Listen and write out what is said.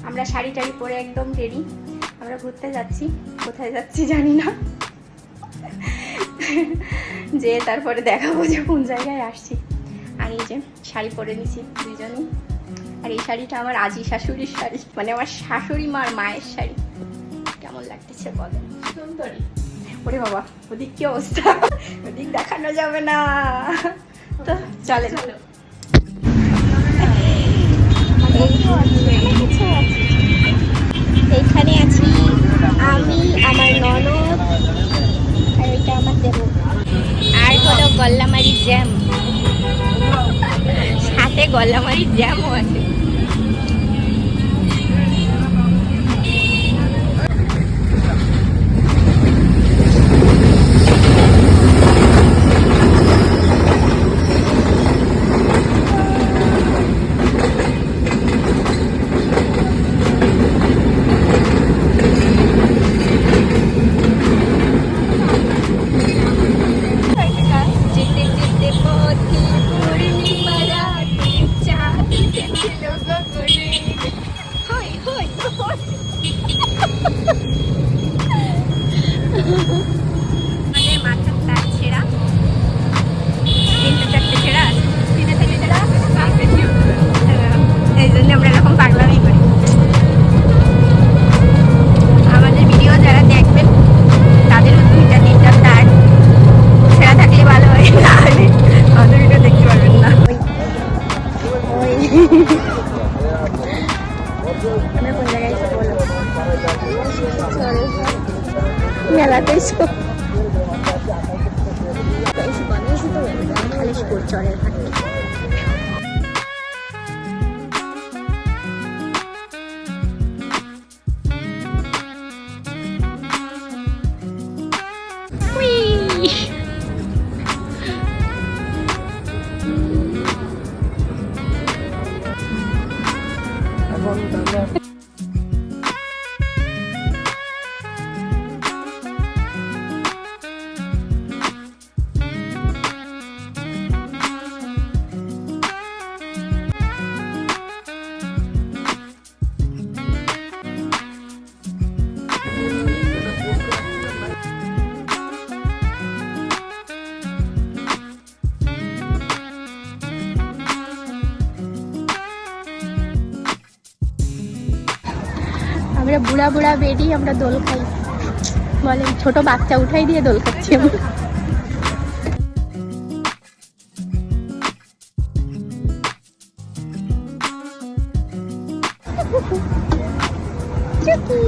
আমরা শাড়ি টাড়ি পরে একদম রেডি। আমরা ঘুরতে যাচ্ছি, কোথায় যাচ্ছি জানি না, যে তারপরে দেখাবো যে কোন জায়গায় আসছি। আর এই যে শাড়ি পরে নিছি দুজনই। আর এই শাড়িটা আমার আজি শাশুড়ির শাড়ি, মানে আমার শাশুড়ি মার মায়ের শাড়ি। কেমন লাগতেছে বলেন? সুন্দরী। ওরে বাবা, ওদিক কি অবস্থা, ওদিক দেখানো যাবে না। তো চলে চলো। এইখানে আছি আমি, আমার ননদ, আর এটা আমার দেব। আর হলো গল্লামারি জ্যাম, সাথে গল্লামারি জ্যামও আছে। এই জন্য আমরা এরকম পাগলামি করি। আমাদের ভিডিও যারা দেখবেন তাদেরও 2-3টা তার ছেঁড়া থাকলে ভালো হয়, নাহলে আমাদের ভিডিও দেখতে পারবেন না। আমরা কোন জায়গায় এসে বলো? মেলাতে এসো, খালিশপুর চরের ঘাট। আমরা বুড়া বুড়া বেডি আমরা দোল খাই, বলেন ছোট বাচ্চা উঠাই দিয়ে দোল খাচ্ছি আমরা। চুকি